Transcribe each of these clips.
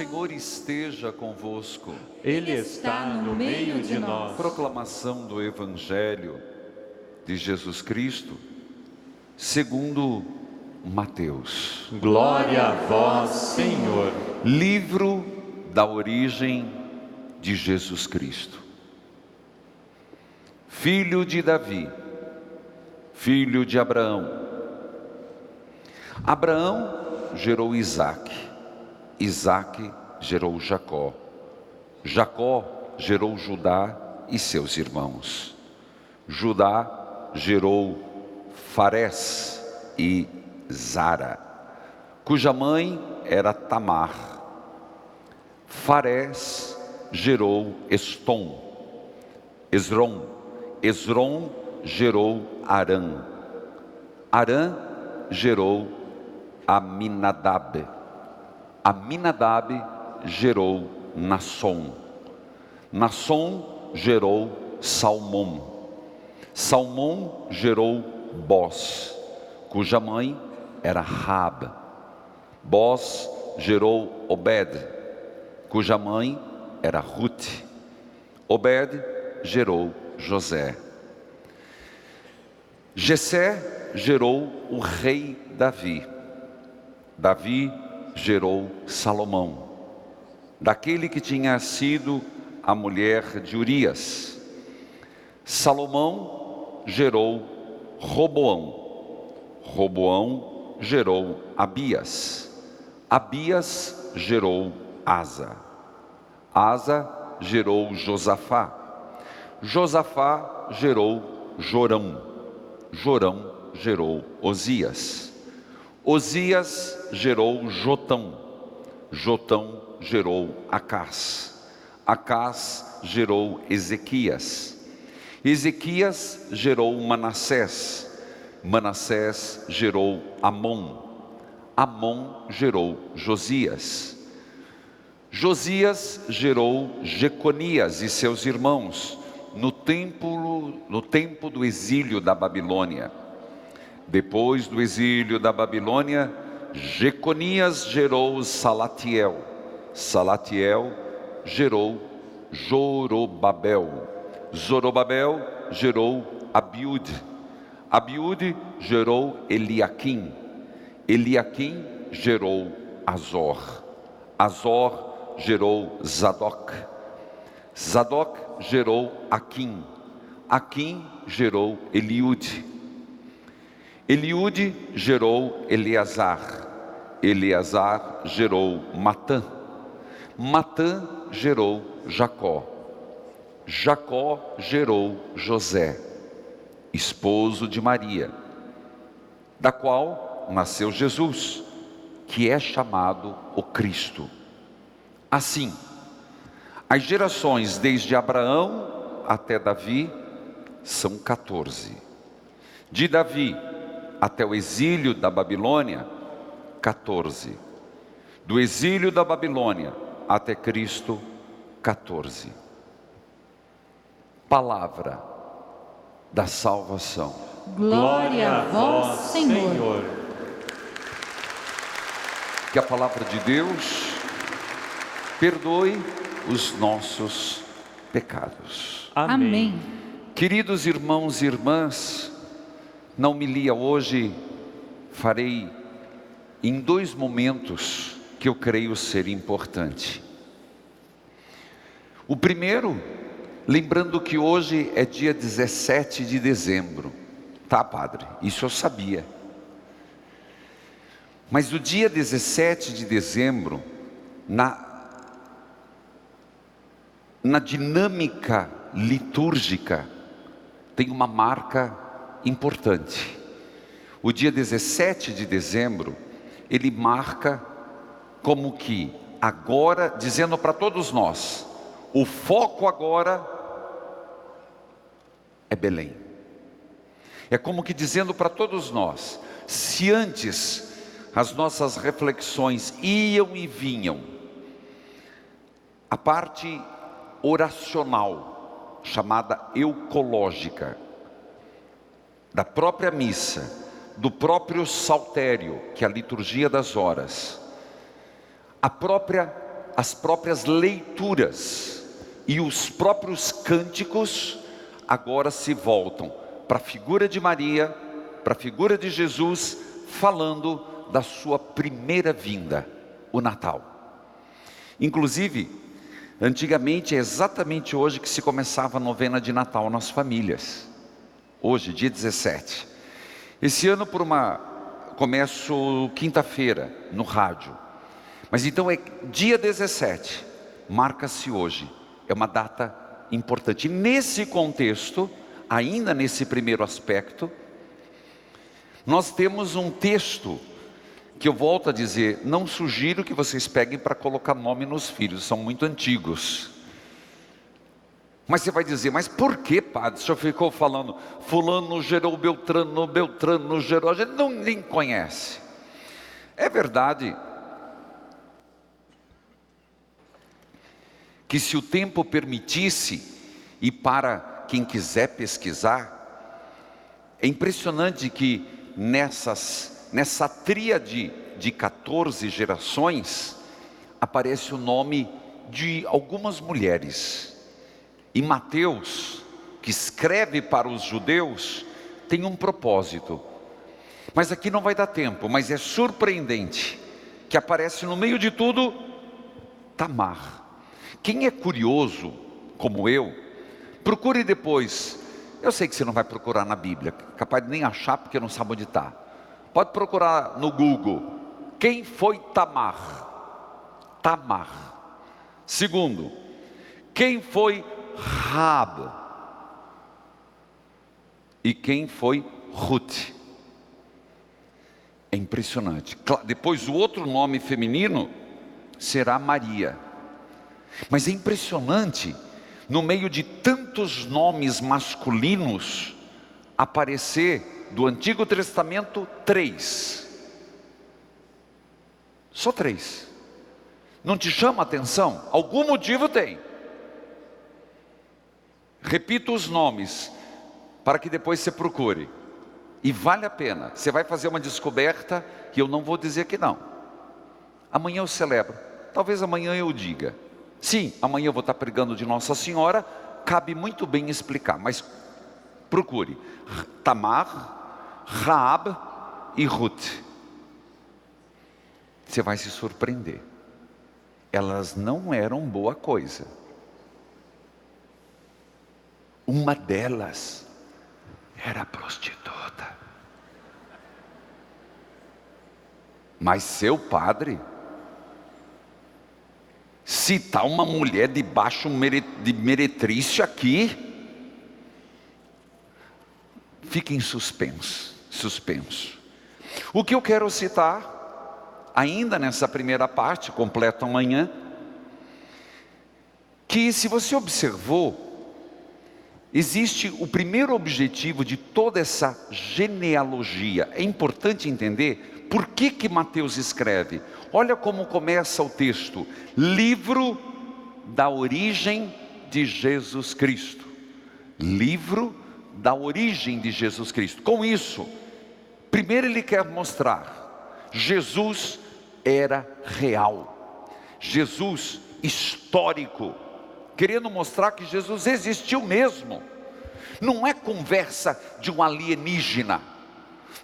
O Senhor esteja convosco. Ele está no meio de nós. Proclamação do Evangelho de Jesus Cristo, segundo Mateus. Glória a vós, Senhor. Livro da origem de Jesus Cristo. Filho de Davi, filho de Abraão. Abraão gerou Isaque. Isaque gerou Jacó. Jacó gerou Judá e seus irmãos. Judá gerou Farés e Zara, cuja mãe era Tamar. Farés gerou Esrom. Esrom gerou Arã. Arã gerou Aminadab. Aminadab gerou Nasson. Nasson gerou Salmão. Salmão gerou Bós, cuja mãe era Raabe. Bós gerou Obed, cuja mãe era Rute. Obed gerou José. Jessé gerou o rei Davi. Davi gerou Salomão, daquele que tinha sido a mulher de Urias. Salomão gerou Roboão. Roboão gerou Abias. Abias gerou Asa. Asa gerou Josafá. Josafá gerou Jorão. Jorão gerou Osias. Osias gerou Jotão. Jotão gerou Acás. Acás gerou Ezequias. Ezequias gerou Manassés. Manassés gerou Amon. Amon gerou Josias. Josias gerou Jeconias e seus irmãos no tempo do exílio da Babilônia. Depois do exílio da Babilônia, Jeconias gerou Salatiel. Salatiel gerou Zorobabel. Zorobabel gerou Abiúde. Abiúde gerou Eliaquim. Eliaquim gerou Azor. Azor gerou Zadok. Zadok gerou Aquim. Aquim gerou Eliúde. Eliúde gerou Eleazar. Eleazar gerou Matã. Matã gerou Jacó. Jacó gerou José, esposo de Maria, da qual nasceu Jesus, que é chamado o Cristo. Assim, as gerações desde Abraão até Davi são 14. De Davi até o exílio da Babilônia, 14. Do exílio da Babilônia até Cristo, 14. Palavra da salvação. Glória a vós, Senhor. Que a palavra de Deus perdoe os nossos pecados. Amém. Queridos irmãos e irmãs, na homilia hoje farei em 2 momentos que eu creio ser importante. O primeiro, lembrando que hoje é dia 17 de dezembro. Tá, padre? Isso eu sabia. Mas o dia 17 de dezembro, na dinâmica litúrgica, tem uma marca importante. O dia 17 de dezembro, ele marca como que agora, dizendo para todos nós, o foco agora é Belém. É como que dizendo para todos nós, se antes as nossas reflexões iam e vinham, a parte oracional, chamada eucológica, da própria missa, do próprio saltério, que é a liturgia das horas, a própria as próprias leituras e os próprios cânticos agora se voltam para a figura de Maria, para a figura de Jesus, falando da sua primeira vinda, o Natal. Inclusive, antigamente, é exatamente hoje que se começava a novena de Natal nas famílias. Hoje, dia 17. Esse ano começo quinta-feira, no rádio. Mas então é dia 17, marca-se hoje. É uma data importante. E nesse contexto, ainda nesse primeiro aspecto, nós temos um texto que eu volto a dizer, não sugiro que vocês peguem para colocar nome nos filhos, são muito antigos. Mas você vai dizer, mas por que, padre? O senhor ficou falando, fulano gerou Beltrano, Beltrano gerou, a gente nem conhece. É verdade que se o tempo permitisse, e para quem quiser pesquisar, é impressionante que nessa tríade de 14 gerações, aparece o nome de algumas mulheres. E Mateus, que escreve para os judeus, tem um propósito. Mas aqui não vai dar tempo, mas é surpreendente, que aparece no meio de tudo, Tamar. Quem é curioso, como eu, procure depois. Eu sei que você não vai procurar na Bíblia, capaz de nem achar porque não sabe onde está. Pode procurar no Google. Quem foi Tamar? Tamar. Segundo, quem foi Raab? E quem foi Ruth? É impressionante. Depois o outro nome feminino será Maria. Mas é impressionante, no meio de tantos nomes masculinos, aparecer do Antigo Testamento 3. Só 3. Não te chama a atenção? Algum motivo tem. Repito os nomes, para que depois você procure. E vale a pena. Você vai fazer uma descoberta que eu não vou dizer que não. Amanhã eu celebro. Talvez amanhã eu diga. Sim, amanhã eu vou estar pregando de Nossa Senhora. Cabe muito bem explicar, mas procure. Tamar, Raab e Ruth. Você vai se surpreender. Elas não eram boa coisa. Uma delas era prostituta. Mas seu padre, se está uma mulher debaixo de meretrício aqui, fica em suspenso. O que eu quero citar, ainda nessa primeira parte, completo amanhã, que se você observou, existe o primeiro objetivo de toda essa genealogia. É importante entender por que Mateus escreve. Olha como começa o texto: livro da origem de Jesus Cristo. Livro da origem de Jesus Cristo. Com isso, primeiro ele quer mostrar, Jesus era real, Jesus histórico, querendo mostrar que Jesus existiu mesmo. Não é conversa de um alienígena,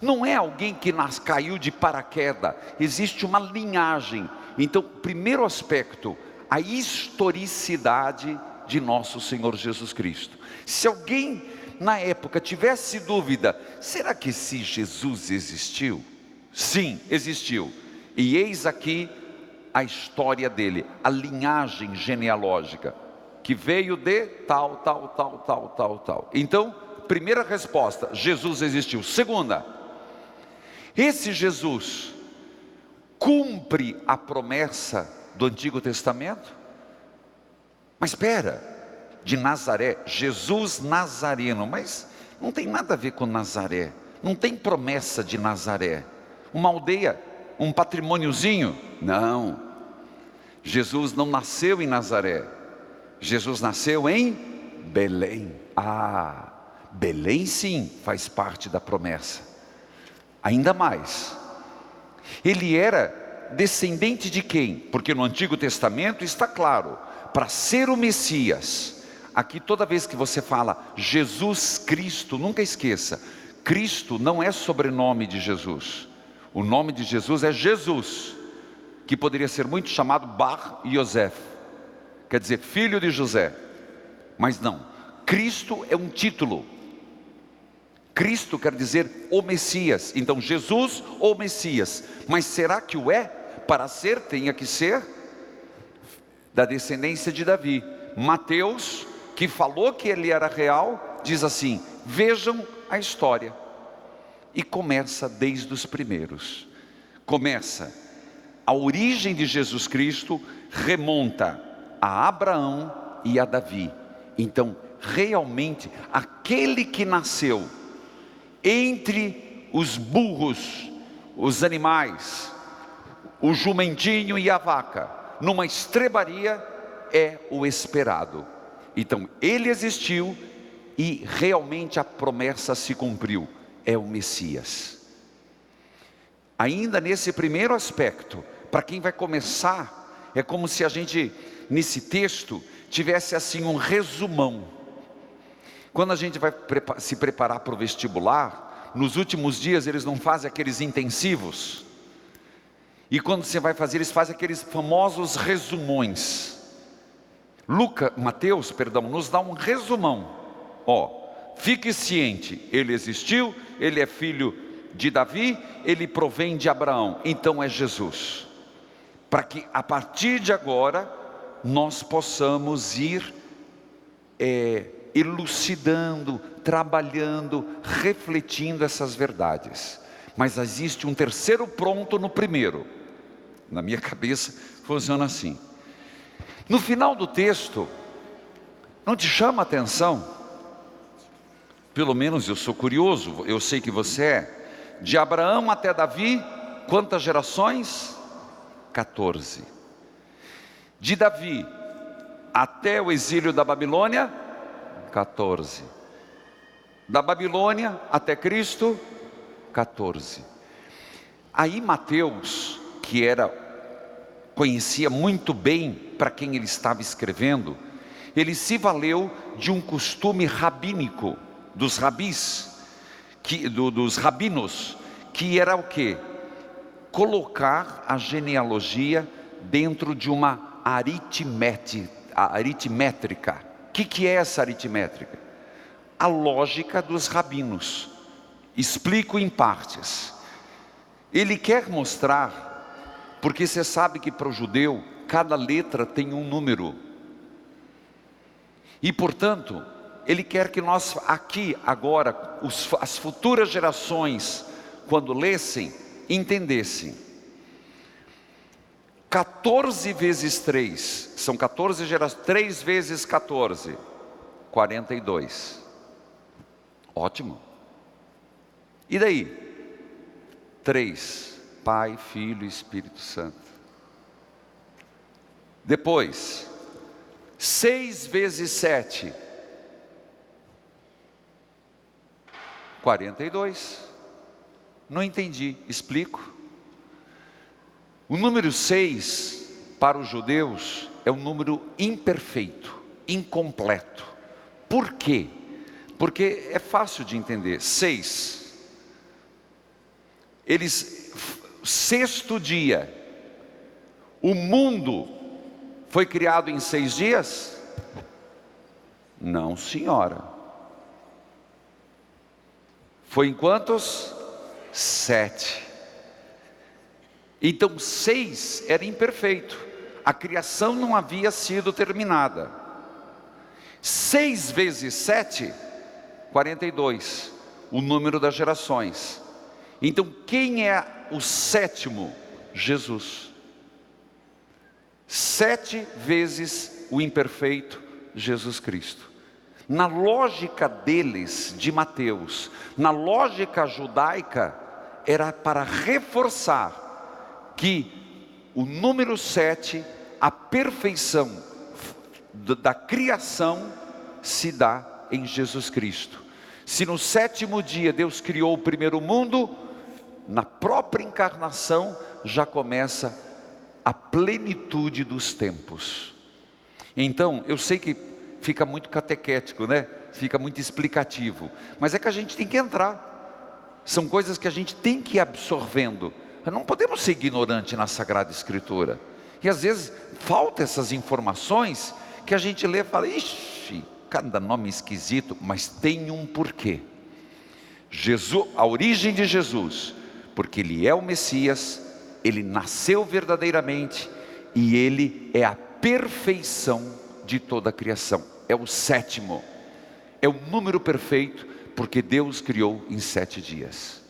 não é alguém que caiu de paraquedas, existe uma linhagem. Então, primeiro aspecto, a historicidade de nosso Senhor Jesus Cristo. Se alguém na época tivesse dúvida, será que esse Jesus existiu? Sim, existiu. E eis aqui a história dele, a linhagem genealógica, que veio de tal. Então, primeira resposta, Jesus existiu. Segunda, esse Jesus cumpre a promessa do Antigo Testamento? Mas espera, de Nazaré, Jesus Nazareno, mas não tem nada a ver com Nazaré, não tem promessa de Nazaré, uma aldeia, um patrimôniozinho? Não, Jesus não nasceu em Nazaré, Jesus nasceu em Belém. Belém sim, faz parte da promessa. Ainda mais, ele era descendente de quem? Porque no Antigo Testamento está claro, para ser o Messias. Aqui toda vez que você fala Jesus Cristo, nunca esqueça, Cristo não é sobrenome de Jesus. O nome de Jesus é Jesus, que poderia ser muito chamado Bar Yosef, quer dizer filho de José, mas não, Cristo é um título. Cristo quer dizer o Messias, então Jesus o Messias, mas será que o é? Para ser, tenha que ser da descendência de Davi. Mateus, que falou que ele era real, diz assim, vejam a história, e começa desde os primeiros, começa, a origem de Jesus Cristo remonta a Abraão e a Davi. Então realmente aquele que nasceu entre os burros, os animais, o jumentinho e a vaca, numa estrebaria, é o esperado. Então ele existiu e realmente a promessa se cumpriu, é o Messias. Ainda nesse primeiro aspecto, para quem vai começar, é como se a gente nesse texto tivesse assim um resumão. Quando a gente vai se preparar para o vestibular, nos últimos dias eles não fazem aqueles intensivos, e quando você vai fazer, eles fazem aqueles famosos resumões. Mateus, nos dá um resumão. Fique ciente, ele existiu, ele é filho de Davi, ele provém de Abraão, então é Jesus. Para que a partir de agora, nós possamos ir elucidando, trabalhando, refletindo essas verdades. Mas existe um terceiro ponto no primeiro. Na minha cabeça funciona assim. No final do texto, não te chama a atenção? Pelo menos eu sou curioso, eu sei que você é. De Abraão até Davi, quantas gerações? 14. De Davi até o exílio da Babilônia, 14. Da Babilônia até Cristo, 14. Aí Mateus, que conhecia muito bem para quem ele estava escrevendo, ele se valeu de um costume rabínico, dos rabis, dos rabinos, que era o quê? Colocar a genealogia dentro de uma aritmétrica. O que é essa aritmétrica? A lógica dos rabinos. Explico em partes. Ele quer mostrar, porque você sabe que para o judeu, cada letra tem um número. E portanto, ele quer que nós aqui, agora, as futuras gerações, quando lessem, entendessem. 14 vezes 3, são 14 gerações, 3 vezes 14, 42. Ótimo. E daí? 3, Pai, Filho e Espírito Santo. Depois, 6 vezes 7, 42. Não entendi, explico. O número 6 para os judeus é um número imperfeito, incompleto. Por quê? Porque é fácil de entender. 6, sexto dia, o mundo foi criado em 6 dias? Não, senhora. Foi em quantos? 7. Então 6 era imperfeito, a criação não havia sido terminada. 6 vezes 7, 42, o número das gerações. Então quem é o sétimo? Jesus. 7 vezes o imperfeito, Jesus Cristo. Na lógica deles, de Mateus, na lógica judaica, era para reforçar que o número 7, a perfeição da criação, se dá em Jesus Cristo. Se no 7º dia Deus criou o primeiro mundo, na própria encarnação, já começa a plenitude dos tempos. Então, eu sei que fica muito catequético, né? Fica muito explicativo, mas é que a gente tem que entrar. São coisas que a gente tem que ir absorvendo. Não podemos ser ignorantes na Sagrada Escritura. E às vezes faltam essas informações que a gente lê e fala, ixi, cada nome esquisito, mas tem um porquê. Jesus, a origem de Jesus, porque Ele é o Messias, Ele nasceu verdadeiramente e Ele é a perfeição de toda a criação. É o sétimo, é o número perfeito, porque Deus criou em 7 dias.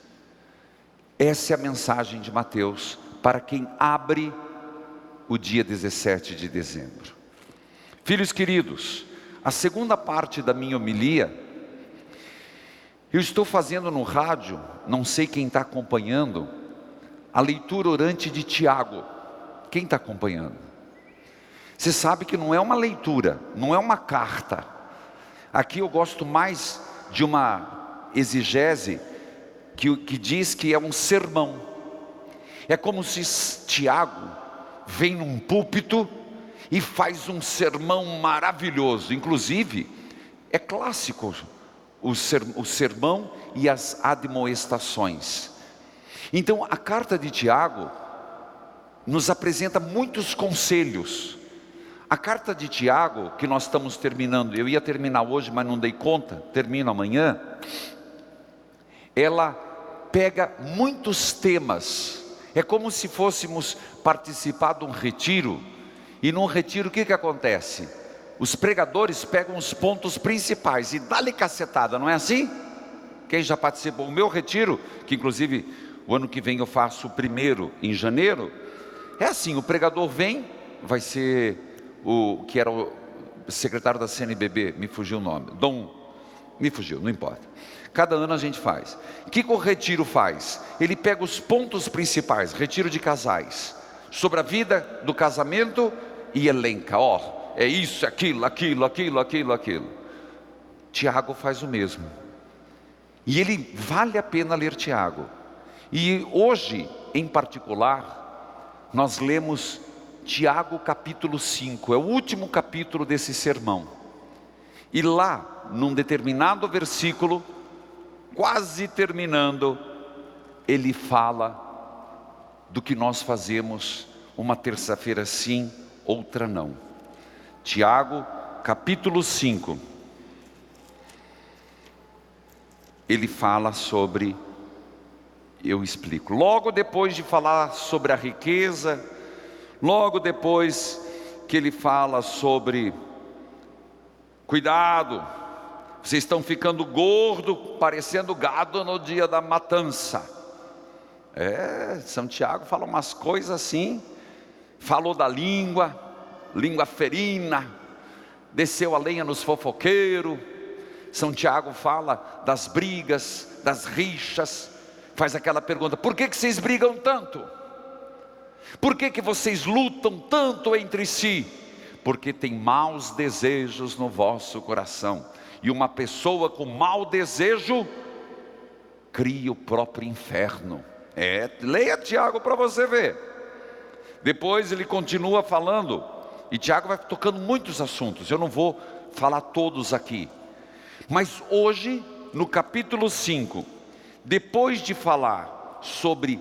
Essa é a mensagem de Mateus para quem abre o dia 17 de dezembro. Filhos queridos, a segunda parte da minha homilia, eu estou fazendo no rádio, não sei quem está acompanhando, a leitura orante de Tiago. Quem está acompanhando? Você sabe que não é uma leitura, não é uma carta. Aqui eu gosto mais de uma exegese que diz que é um sermão. É como se Tiago vem num púlpito e faz um sermão maravilhoso. Inclusive, é clássico o sermão e as admoestações. Então, a carta de Tiago nos apresenta muitos conselhos. A carta de Tiago, que nós estamos terminando, eu ia terminar hoje, mas não dei conta, termino amanhã. Ela pega muitos temas. É como se fôssemos participar de um retiro. E num retiro o que acontece? Os pregadores pegam os pontos principais e dá-lhe cacetada, não é assim? Quem já participou? O meu retiro, que inclusive o ano que vem eu faço o primeiro em janeiro, é assim, o pregador vem, vai ser o que era o secretário da CNBB, me fugiu o nome, me fugiu, não importa. Cada ano a gente faz. O que o retiro faz? Ele pega os pontos principais, retiro de casais, sobre a vida do casamento e elenca, é isso, aquilo. Tiago faz o mesmo. E ele vale a pena ler Tiago. E hoje, em particular, nós lemos Tiago capítulo 5, é o último capítulo desse sermão. E lá, num determinado versículo, quase terminando, ele fala do que nós fazemos uma terça-feira sim, outra não. Tiago capítulo 5, ele fala sobre, eu explico, logo depois de falar sobre a riqueza, logo depois que ele fala sobre, cuidado, vocês estão ficando gordo, parecendo gado no dia da matança. São Tiago fala umas coisas assim, falou da língua ferina, desceu a lenha nos fofoqueiros. São Tiago fala das brigas, das rixas, faz aquela pergunta, por que vocês brigam tanto? Por que vocês lutam tanto entre si? Porque tem maus desejos no vosso coração. E uma pessoa com mau desejo cria o próprio inferno. Leia Tiago para você ver. Depois ele continua falando, e Tiago vai tocando muitos assuntos, eu não vou falar todos aqui. Mas hoje, no capítulo 5, depois de falar sobre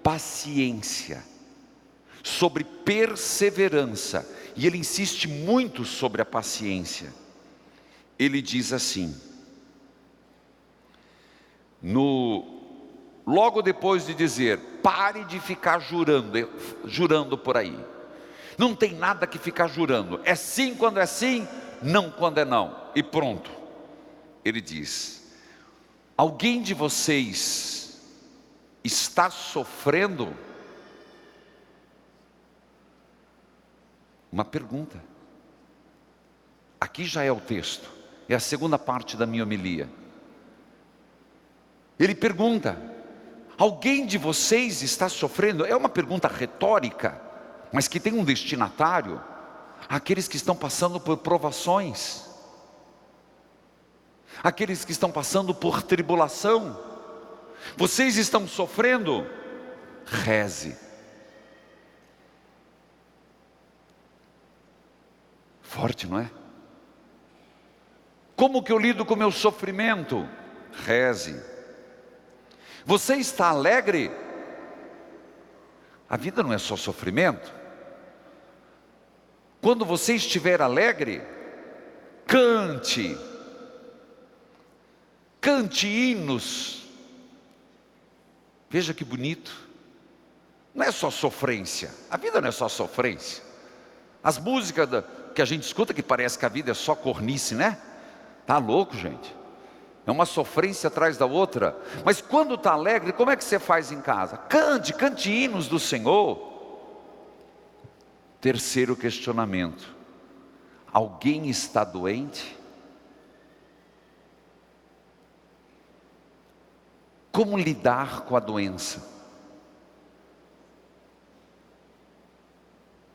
paciência, sobre perseverança, e ele insiste muito sobre a paciência, ele diz assim, logo depois de dizer, pare de ficar jurando por aí, não tem nada que ficar jurando, é sim quando é sim, não quando é não, e pronto. Ele diz, alguém de vocês está sofrendo? Uma pergunta, aqui já é o texto, é a segunda parte da minha homilia. Ele pergunta, alguém de vocês está sofrendo? É uma pergunta retórica, mas que tem um destinatário, aqueles que estão passando por provações, aqueles que estão passando por tribulação. Vocês estão sofrendo? Reze, Forte, não é? Como que eu lido com o meu sofrimento? Reze. Você está alegre? A vida não é só sofrimento. Quando você estiver alegre, cante. Cante hinos. Veja que bonito. Não é só sofrência. A vida não é só sofrência. As músicas que a gente escuta, que parece que a vida é só cornice, né? Tá louco, gente. É uma sofrência atrás da outra. Mas quando está alegre, como é que você faz em casa? Cante, cante hinos do Senhor. Terceiro questionamento: alguém está doente? Como lidar com a doença?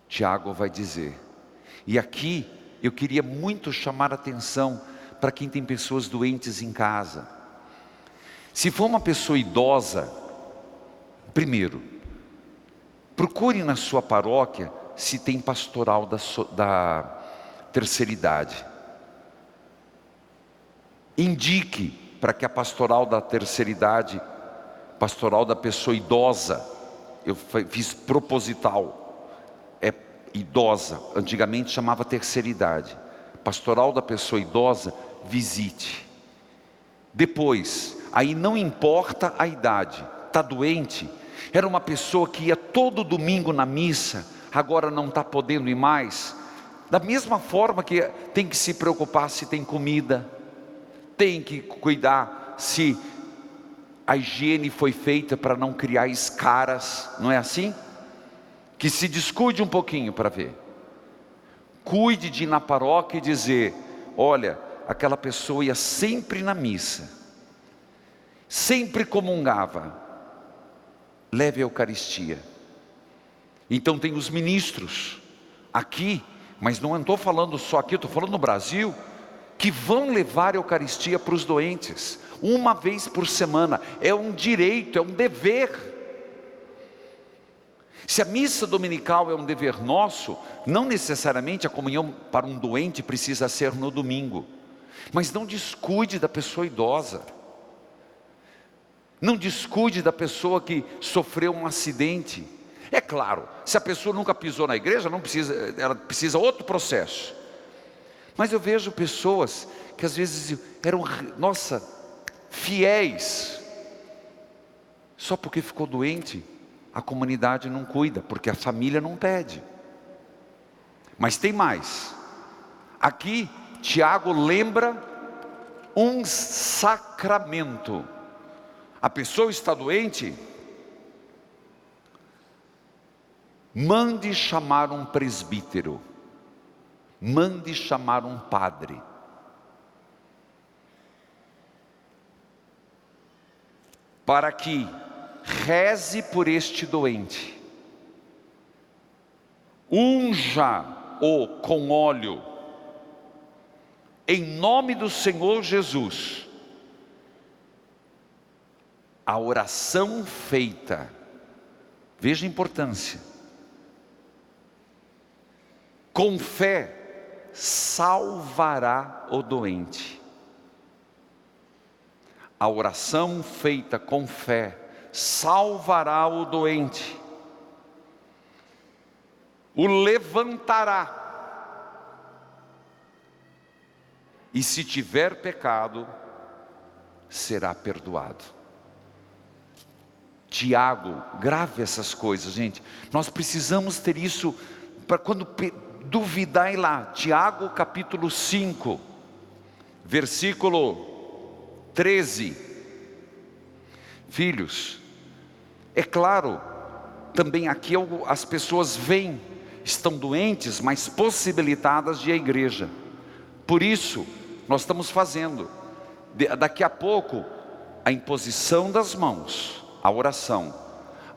Tiago vai dizer, e aqui eu queria muito chamar a atenção para quem tem pessoas doentes em casa. Se for uma pessoa idosa, primeiro, procure na sua paróquia se tem pastoral da terceira idade. Indique para que a pastoral da terceira idade, pastoral da pessoa idosa, eu fiz proposital, é idosa, antigamente chamava terceira idade. Pastoral da pessoa idosa, visite. Depois, aí não importa a idade, está doente, era uma pessoa que ia todo domingo na missa, agora não está podendo ir mais. Da mesma forma que tem que se preocupar se tem comida, tem que cuidar se a higiene foi feita para não criar escaras, não é assim? Que se descuide um pouquinho para ver. Cuide de ir na paróquia e dizer, olha, aquela pessoa ia sempre na missa, sempre comungava, leve a Eucaristia. Então tem os ministros aqui, mas não estou falando só aqui, estou falando no Brasil, que vão levar a Eucaristia para os doentes, uma vez por semana. É um direito, é um dever. Se a missa dominical é um dever nosso, não necessariamente a comunhão para um doente precisa ser no domingo. Mas não descuide da pessoa idosa. Não descuide da pessoa que sofreu um acidente. É claro, se a pessoa nunca pisou na igreja, não precisa, ela precisa outro processo. Mas eu vejo pessoas que às vezes eram, nossa, fiéis. Só porque ficou doente, a comunidade não cuida, porque a família não pede. Mas tem mais. Aqui, Tiago lembra um sacramento. A pessoa está doente, mande chamar um presbítero, mande chamar um padre. Para que reze por este doente, unja-o com óleo, em nome do Senhor Jesus. A oração feita, veja a importância, com fé, salvará o doente. A oração feita com fé salvará o doente, o levantará, e se tiver pecado, será perdoado. Tiago, grave essas coisas, gente. Nós precisamos ter isso para quando duvidar, ir lá. Tiago capítulo 5, versículo 13. Filhos, é claro, também aqui as pessoas vêm, estão doentes, mas possibilitadas de ir à igreja. Por isso, nós estamos fazendo, daqui a pouco, a imposição das mãos, a oração,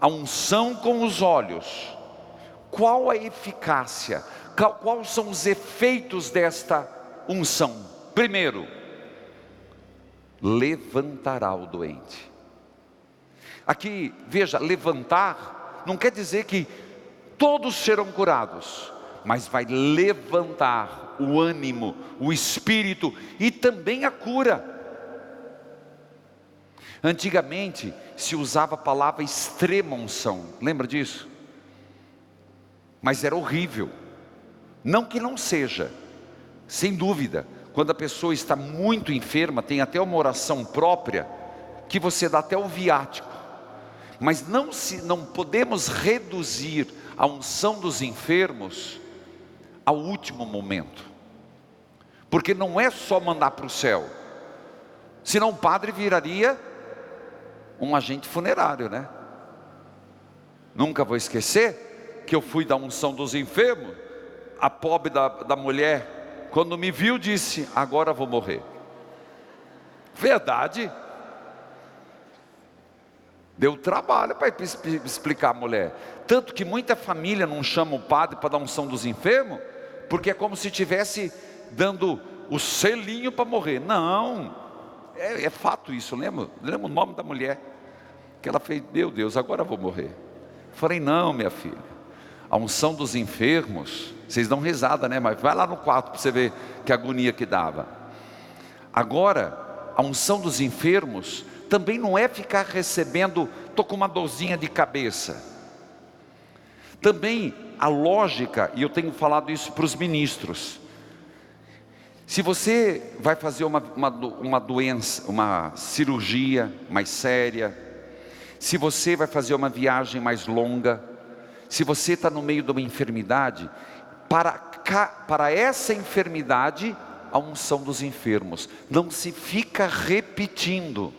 a unção com os olhos. Qual a eficácia? Quais são os efeitos desta unção? Primeiro, levantará o doente. Aqui, veja, levantar não quer dizer que todos serão curados, mas vai levantar o ânimo, o espírito e também a cura. Antigamente se usava a palavra extrema unção, lembra disso? Mas era horrível. Não que não seja, sem dúvida, quando a pessoa está muito enferma, tem até uma oração própria, que você dá até o viático. Mas não podemos reduzir a unção dos enfermos ao último momento. Porque não é só mandar para o céu. Senão o padre viraria um agente funerário, né? Nunca vou esquecer que eu fui da unção dos enfermos. A pobre da mulher, quando me viu, disse: agora vou morrer. Verdade. Deu trabalho para explicar a mulher. Tanto que muita família não chama o padre para dar unção dos enfermos, porque é como se estivesse dando o selinho para morrer. Não, é fato isso. Lembra o nome da mulher? Que ela fez: meu Deus, agora vou morrer. Falei: não, minha filha, a unção dos enfermos, vocês dão risada, né? Mas vai lá no quarto para você ver que agonia que dava. Agora, a unção dos enfermos também não é ficar recebendo: estou com uma dorzinha de cabeça. Também a lógica, e eu tenho falado isso para os ministros, se você vai fazer uma doença, uma cirurgia mais séria, se você vai fazer uma viagem mais longa, se você está no meio de uma enfermidade, para essa enfermidade, a unção dos enfermos, não se fica repetindo,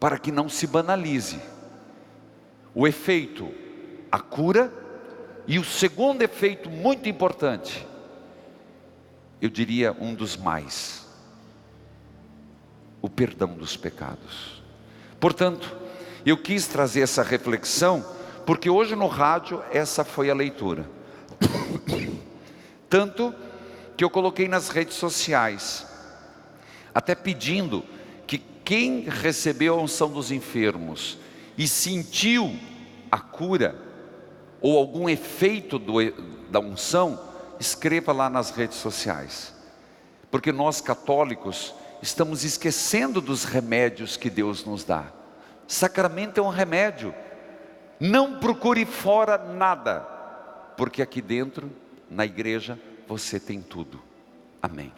para que não se banalize. O efeito, a cura, e o segundo efeito muito importante, eu diria um dos mais, o perdão dos pecados. Portanto, eu quis trazer essa reflexão, porque hoje no rádio essa foi a leitura. Tanto que eu coloquei nas redes sociais, até pedindo que quem recebeu a unção dos enfermos e sentiu a cura, ou algum efeito da unção, escreva lá nas redes sociais. Porque nós católicos estamos esquecendo dos remédios que Deus nos dá. Sacramento é um remédio. Não procure fora nada, porque aqui dentro, na igreja, você tem tudo. Amém.